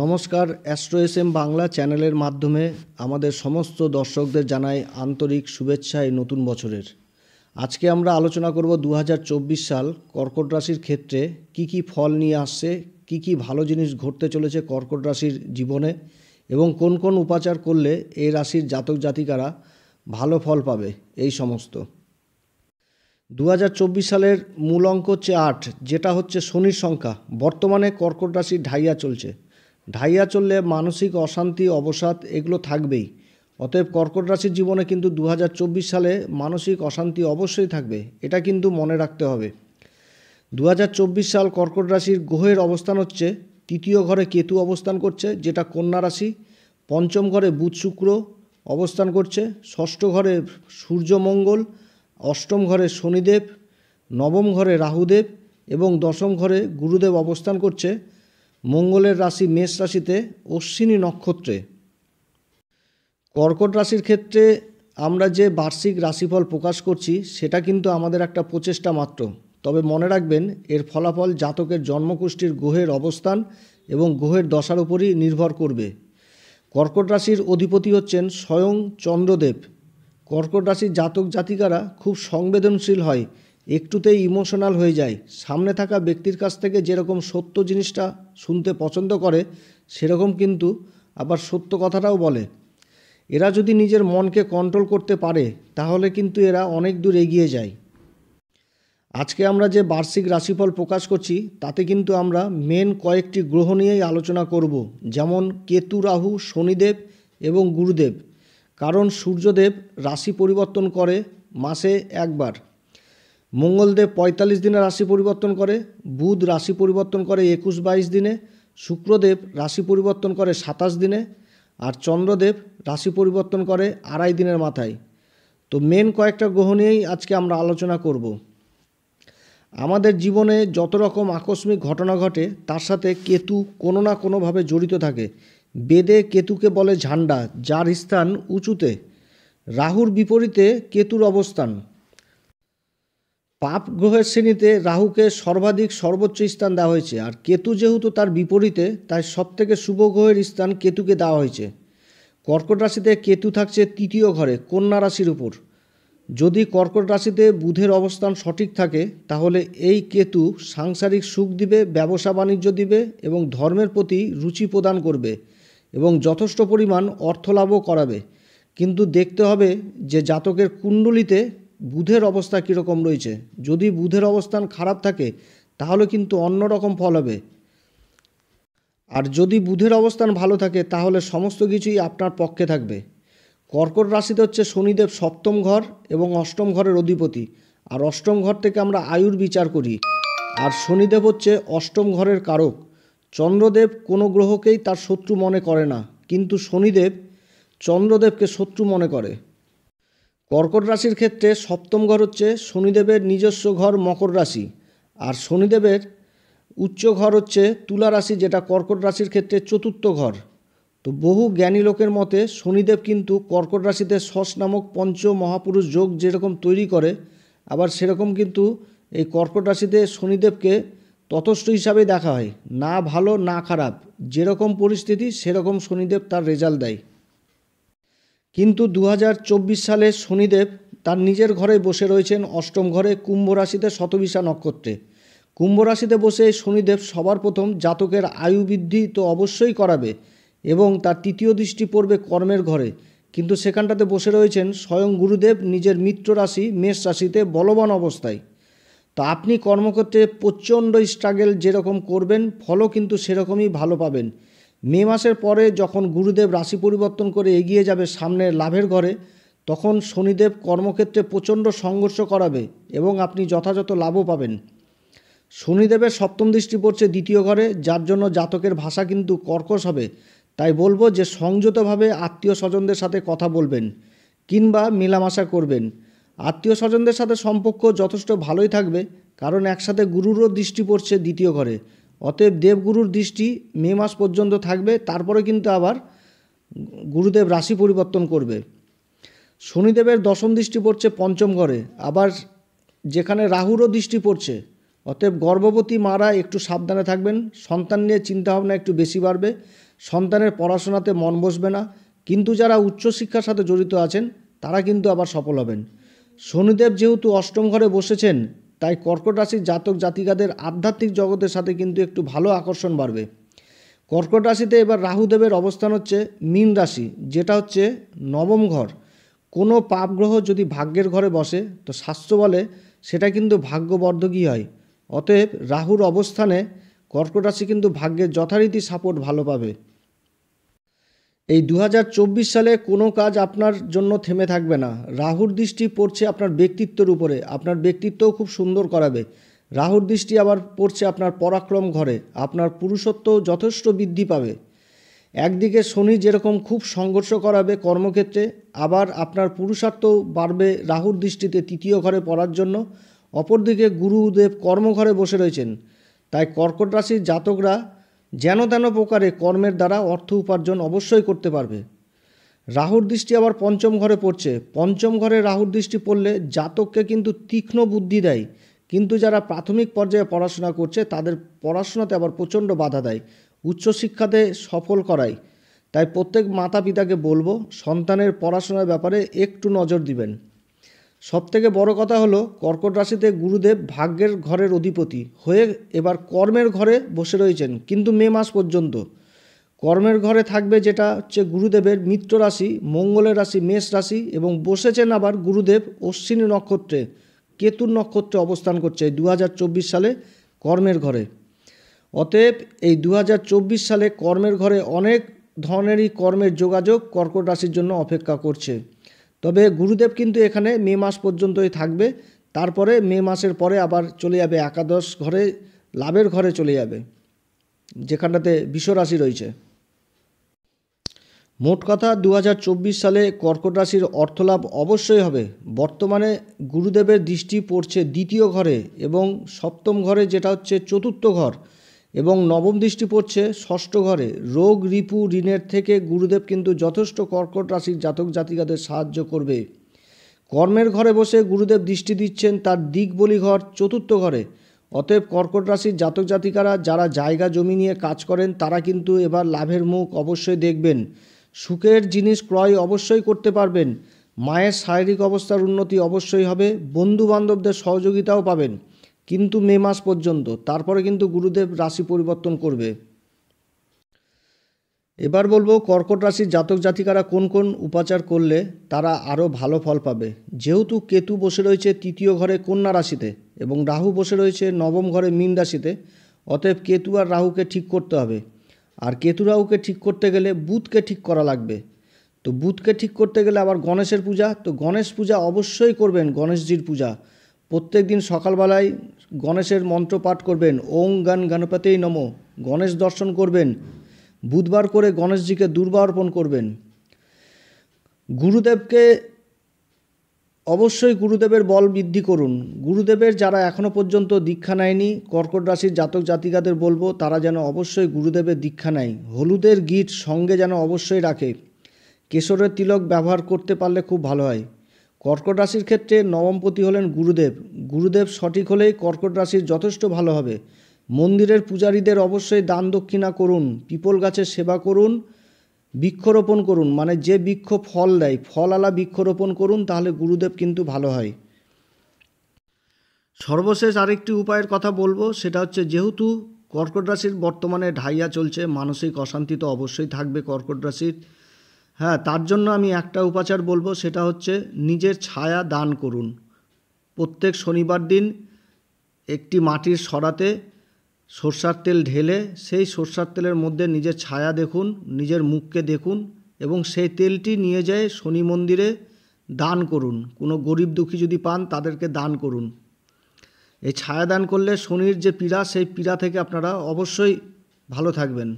নমস্কার, astro SM Bangla চ্যানেলের মাধ্যমে আমাদের সমস্ত দর্শকদের জানাই আন্তরিক শুভেচ্ছা এই নতুন বছরের। আজকে আমরা আলোচনা করব 2024 সাল কর্কট রাশির ক্ষেত্রে কি কি ফল নিয়ে আসছে, কি কি ভালো জিনিস ঘটতে চলেছে কর্কট রাশির জীবনে এবং কোন কোন উপাচার করলে এই রাশির জাতক জাতিকারা ভালো ফল পাবে এই সমস্ত। 2024 সালের মূল অঙ্ক হচ্ছে 8, যেটা হচ্ছে শনির সংখ্যা। বর্তমানে কর্কট রাশির ঢাইয়া চলছে। ঢাইয়া চললে মানসিক অশান্তি, অবসাদ এগুলো থাকবেই। অতএব কর্কট রাশির জীবনে কিন্তু 2024 সালে মানসিক অশান্তি অবশ্যই থাকবে, এটা কিন্তু মনে রাখতে হবে। 2024 সাল কর্কট রাশির গ্রহের অবস্থান হচ্ছে তৃতীয় ঘরে কেতু অবস্থান করছে, যেটা কন্যা রাশি। পঞ্চম ঘরে বুধ শুক্র অবস্থান করছে। ষষ্ঠ ঘরে সূর্য মঙ্গল, অষ্টম ঘরে শনিদেব, নবম ঘরে রাহুদেব এবং দশম ঘরে গুরুদেব অবস্থান করছে মঙ্গলের রাশি মেষ রাশিতে অশ্বিনী নক্ষত্রে। কর্কট রাশির ক্ষেত্রে আমরা যে বার্ষিক রাশিফল প্রকাশ করছি সেটা কিন্তু আমাদের একটা প্রচেষ্টা মাত্র। তবে মনে রাখবেন, এর ফলাফল জাতকের জন্মকুষ্ঠির গ্রহের অবস্থান এবং গ্রহের দশার উপরই নির্ভর করবে। কর্কট রাশির অধিপতি হচ্ছেন স্বয়ং চন্দ্রদেব। কর্কট রাশির জাতক জাতিকারা খুব সংবেদনশীল হয়, একটুতেই ইমোশনাল হয়ে যায়। সামনে থাকা ব্যক্তির কাছ থেকে যেরকম সত্য জিনিসটা শুনতে পছন্দ করে, সেরকম কিন্তু আবার সত্য কথাটাও বলে। এরা যদি নিজের মনকে কন্ট্রোল করতে পারে তাহলে কিন্তু এরা অনেক দূর এগিয়ে যায়। আজকে আমরা যে বার্ষিক রাশিফল প্রকাশ করছি তাতে কিন্তু আমরা মেন কয়েকটি গ্রহ নিয়েই আলোচনা করব, যেমন কেতু, রাহু, শনিদেব এবং গুরুদেব। কারণ সূর্যদেব রাশি পরিবর্তন করে মাসে একবার, মঙ্গলদেব 45 দিনে রাশি পরিবর্তন করে, বুধ রাশি পরিবর্তন করে 21-22 দিনে, শুক্রদেব রাশি পরিবর্তন করে 27 দিনে, আর চন্দ্রদেব রাশি পরিবর্তন করে 2.5 দিনের মাথায়। তো মেন কয়েকটা গ্রহ নিয়েই আজকে আমরা আলোচনা করব। আমাদের জীবনে যত রকম আকস্মিক ঘটনা ঘটে তার সাথে কেতু কোনো না কোনোভাবে জড়িত থাকে। বেদে কেতুকে বলে ঝান্ডা, যার স্থান উঁচুতে। রাহুর বিপরীতে কেতুর অবস্থান। পাপ গ্রহের শ্রেণীতে রাহুকে সর্বাধিক সর্বোচ্চ স্থান দেওয়া হয়েছে, আর কেতু যেহেতু তার বিপরীতে তাই সবথেকে শুভ গ্রহের স্থান কেতুকে দেওয়া হয়েছে। কর্কট রাশিতে কেতু থাকছে তৃতীয় ঘরে কন্যা রাশির উপর। যদি কর্কট রাশিতে বুধের অবস্থান সঠিক থাকে তাহলে এই কেতু সাংসারিক সুখ দিবে, ব্যবসা বাণিজ্য দিবে এবং ধর্মের প্রতি রুচি প্রদান করবে এবং যথেষ্ট পরিমাণ অর্থলাভও করাবে। কিন্তু দেখতে হবে যে জাতকের কুণ্ডলিতে বুধের অবস্থা কীরকম রয়েছে। যদি বুধের অবস্থান খারাপ থাকে তাহলে কিন্তু অন্যরকম ফল হবে, আর যদি বুধের অবস্থান ভালো থাকে তাহলে সমস্ত কিছুই আপনার পক্ষে থাকবে। কর্কট রাশিতে হচ্ছে শনিদেব সপ্তম ঘর এবং অষ্টম ঘরের অধিপতি, আর অষ্টম ঘর থেকে আমরা আয়ুর বিচার করি। আর শনিদেব হচ্ছে অষ্টম ঘরের কারক। চন্দ্রদেব কোনো গ্রহকেই তার শত্রু মনে করে না, কিন্তু শনিদেব চন্দ্রদেবকে শত্রু মনে করে। কর্কট রাশির ক্ষেত্রে সপ্তম ঘর হচ্ছে শনিদেবের নিজস্ব ঘর মকর রাশি, আর শনিদেবের উচ্চ ঘর হচ্ছে তুলা রাশি, যেটা কর্কট রাশির ক্ষেত্রে চতুর্থ ঘর। তো বহু জ্ঞানী লোকের মতে শনিদেব কিন্তু কর্কট রাশিতে শশ নামক পঞ্চ মহাপুরুষ যোগ যেরকম তৈরি করে, আবার সেরকম কিন্তু এই কর্কট রাশিতে শনিদেবকে তথস্থ হিসাবে দেখা হয়, না ভালো না খারাপ, যেরকম পরিস্থিতি সেরকম শনিদেব তার রেজাল্ট দেয়। কিন্তু 2024 সালে শনিদেব তার নিজের ঘরে বসে রয়েছেন অষ্টম ঘরে কুম্ভ রাশিতে শতবিশা নক্ষত্রে। কুম্ভ রাশিতে বসে শনিদেব সবার প্রথম জাতকের আয়ু বৃদ্ধি তো অবশ্যই করাবে এবং তার তৃতীয় দৃষ্টি পড়বে কর্মের ঘরে। কিন্তু সেখানটাতে বসে রয়েছেন স্বয়ং গুরুদেব নিজের মিত্র রাশি মেষ রাশিতে বলবান অবস্থায়। তো আপনি কর্মক্ষেত্রে প্রচণ্ড স্ট্রাগল যেরকম করবেন, ফলও কিন্তু সেরকমই ভালো পাবেন। মে মাসের পরে যখন গুরুদেব রাশি পরিবর্তন করে এগিয়ে যাবে সামনের লাভের ঘরে, তখন শনিদেব কর্মক্ষেত্রে প্রচণ্ড সংঘর্ষ করাবে এবং আপনি যথাযথ লাভও পাবেন। শনিদেবের সপ্তম দৃষ্টি পড়ছে দ্বিতীয় ঘরে, যার জন্য জাতকের ভাষা কিন্তু কর্কশ হবে। তাই বলবো যে সংযতভাবে আত্মীয় স্বজনদের সাথে কথা বলবেন কিংবা মেলামেশা করবেন। আত্মীয় স্বজনদের সাথে সম্পর্ক যথেষ্ট ভালোই থাকবে, কারণ একসাথে গুরুরও দৃষ্টি পড়ছে দ্বিতীয় ঘরে। অতএব দেবগুরুর দৃষ্টি মে মাস পর্যন্ত থাকবে, তারপরে কিন্তু আবার গুরুদেব রাশি পরিবর্তন করবে। শনিদেবের দশম দৃষ্টি পড়ছে পঞ্চম ঘরে, আবার যেখানে রাহুরও দৃষ্টি পড়ছে। অতএব গর্ভবতী মারা একটু সাবধানে থাকবেন। সন্তান নিয়ে চিন্তাভাবনা একটু বেশি বাড়বে, সন্তানের পড়াশোনাতে মন বসবে না, কিন্তু যারা উচ্চশিক্ষার সাথে জড়িত আছেন তারা কিন্তু আবার সফল হবেন। শনিদেব যেহেতু অষ্টম ঘরে বসেছেন, তাই কর্কট রাশির জাতক জাতিকাদের আধ্যাত্মিক জগতের সাথে কিন্তু একটু ভালো আকর্ষণ বাড়বে। কর্কট রাশিতে এবার রাহুদেবের অবস্থান হচ্ছে মীন রাশি, যেটা হচ্ছে নবম ঘর। কোনো পাপ গ্রহ যদি ভাগ্যের ঘরে বসে তো শাস্ত্র বলে সেটা কিন্তু ভাগ্যবর্ধকই হয়। অতএব রাহুর অবস্থানে কর্কট রাশি কিন্তু ভাগ্যের যথারীতি সাপোর্ট ভালো পাবে। এই 2024 সালে কোনো কাজ আপনার জন্য থেমে থাকবে না। রাহুর দৃষ্টি পড়ছে আপনার ব্যক্তিত্বের উপরে, আপনার ব্যক্তিত্বও খুব সুন্দর করাবে। রাহুর দৃষ্টি আবার পড়ছে আপনার পরাক্রম ঘরে, আপনার পুরুষত্ব যথেষ্ট বৃদ্ধি পাবে। একদিকে শনি যেরকম খুব সংঘর্ষ করাবে কর্মক্ষেত্রে, আবার আপনার পুরুষার্থ বাড়বে রাহুর দৃষ্টিতে তৃতীয় ঘরে পড়ার জন্য। অপরদিকে গুরুদেব কর্মঘরে বসে রয়েছেন, তাই কর্কট রাশির জাতকরা যেন তেন প্রকারে কর্মের দ্বারা অর্থ উপার্জন অবশ্যই করতে পারবে। রাহুর দৃষ্টি আবার পঞ্চম ঘরে পড়ছে। পঞ্চম ঘরে রাহুর দৃষ্টি পড়লে জাতককে কিন্তু তীক্ষ্ণ বুদ্ধি দেয়, কিন্তু যারা প্রাথমিক পর্যায়ে পড়াশোনা করছে তাদের পড়াশোনাতে আবার প্রচণ্ড বাধা দেয়, উচ্চশিক্ষাতে সফল করায়। তাই প্রত্যেক মাতা পিতাকে বলবো সন্তানের পড়াশোনার ব্যাপারে একটু নজর দিবেন। সবথেকে বড় কথা হলো কর্কট রাশিতে গুরুদেব ভাগ্যের ঘরের অধিপতি হয়ে এবার কর্মের ঘরে বসে রয়েছেন, কিন্তু মে মাস পর্যন্ত কর্মের ঘরে থাকবে, যেটা হচ্ছে গুরুদেবের মিত্র রাশি, মঙ্গলের রাশি মেষ রাশি, এবং বসেছেন আবার গুরুদেব অশ্বিনী নক্ষত্রে, কেতুর নক্ষত্রে অবস্থান করছে এই 2024 সালে কর্মের ঘরে। অতএব এই 2024 সালে কর্মের ঘরে অনেক ধরনেরই কর্মের যোগাযোগ কর্কট রাশির জন্য অপেক্ষা করছে। তবে গুরুদেব কিন্তু এখানে মে মাস পর্যন্তই থাকবে, তারপরে মে মাসের পরে আবার চলে যাবে একাদশ ঘরে, লাভের ঘরে চলে যাবে, যেখানটাতে বিশ্বরাশি রয়েছে। মোট কথা 2024 সালে কর্কট রাশির অর্থলাভ অবশ্যই হবে। বর্তমানে গুরুদেবের দৃষ্টি পড়ছে দ্বিতীয় ঘরে এবং সপ্তম ঘরে, যেটা হচ্ছে চতুর্থ ঘর, এবং নবম দৃষ্টি পড়ছে ষষ্ঠ ঘরে। রোগ রিপু ঋণের থেকে গুরুদেব কিন্তু যথেষ্ট কর্কট রাশির জাতক জাতিকাদের সাহায্য করবে। কর্মের ঘরে বসে গুরুদেব দৃষ্টি দিচ্ছেন তার দিকবলি ঘর চতুর্থ ঘরে। অতএব কর্কট রাশির জাতক জাতিকারা যারা জায়গা জমি নিয়ে কাজ করেন তারা কিন্তু এবার লাভের মুখ অবশ্যই দেখবেন। সুখের জিনিস ক্রয় অবশ্যই করতে পারবেন। মায়ের শারীরিক অবস্থার উন্নতি অবশ্যই হবে। বন্ধু বান্ধবদের সহযোগিতাও পাবেন, কিন্তু মে মাস পর্যন্ত, তারপরে কিন্তু গুরুদেব রাশি পরিবর্তন করবে। এবার বলবো কর্কট রাশির জাতক জাতিকারা কোন কোন উপাচার করলে তারা আরও ভালো ফল পাবে। যেহেতু কেতু বসে রয়েছে তৃতীয় ঘরে কন্যা রাশিতে এবং রাহু বসে রয়েছে নবম ঘরে মীন রাশিতে, অতএব কেতু আর রাহুকে ঠিক করতে হবে। আর কেতু রাহুকে ঠিক করতে গেলে বুধকে ঠিক করা লাগবে। তো বুধকে ঠিক করতে গেলে আবার গণেশের পূজা, তো গণেশ পূজা অবশ্যই করবেন। গণেশজির পূজা প্রত্যেক দিন সকালবেলায় গণেশের মন্ত্র পাঠ করবেন, ওং গণ গণপতেই নমঃ। গণেশ দর্শন করবেন। বুধবার করে গণেশজিকে দুর্বা অর্পণ করবেন। গুরুদেবকে অবশ্যই গুরুদেবের বল বৃদ্ধি করুন। গুরুদেবের যারা এখনও পর্যন্ত দীক্ষা নেয়নি কর্কট রাশির জাতক জাতিকাদের বলবো তারা যেন অবশ্যই গুরুদেবের দীক্ষা নেয়। হলুদের গিট সঙ্গে যেন অবশ্যই রাখে। কেশরের তিলক ব্যবহার করতে পারলে খুব ভালো হয়। কর্কট রাশির ক্ষেত্রে নবমপতি হলেন গুরুদেব। গুরুদেব সঠিক হলেই কর্কট রাশির যথেষ্ট ভালো হবে। মন্দিরের পূজারীদের অবশ্যই দান দক্ষিণা করুন, পিপল গাছের সেবা করুন, বৃক্ষরোপণ করুন, মানে যে বৃক্ষ ফল দেয় ফলওয়ালা বৃক্ষরোপণ করুন, তাহলে গুরুদেব কিন্তু ভালো হয়। সর্বশেষ আরেকটি উপায়ের কথা বলবো, সেটা হচ্ছে যেহেতু কর্কট রাশির বর্তমানে ঢাইয়া চলছে, মানসিক অশান্তি তো অবশ্যই থাকবে কর্কট রাশির। তার জন্য আমি একটা উপাচার বলবো, সেটা হচ্ছে নিজের ছায়া দান করুন। প্রত্যেক শনিবার দিন একটি মাটির সরাতে সরষার তেল ঢেলে সেই সরষার তেলের মধ্যে নিজের ছায়া দেখুন, নিজের মুখকে দেখুন, এবং সেই তেলটি নিয়ে যেয়ে শনি মন্দিরে দান করুন। কোনো গরিব দুঃখী যদি পান তাদেরকে দান করুন। এই ছায়া দান করলে শনির যে পীড়া, সেই পীড়া থেকে আপনারা অবশ্যই ভালো থাকবেন।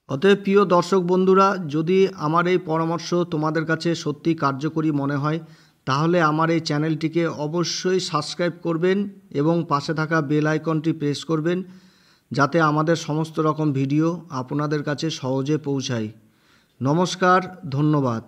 অতএব প্রিয় দর্শক বন্ধুরা, যদি আমার এই পরামর্শ তোমাদের কাছে সত্যি কার্যকরী মনে হয় তাহলে আমার এই চ্যানেলটিকে অবশ্যই সাবস্ক্রাইব করবেন এবং পাশে থাকা বেল আইকনটি প্রেস করবেন, যাতে আমাদের সমস্ত রকম ভিডিও আপনাদের কাছে সহজে পৌঁছায়। নমস্কার, ধন্যবাদ।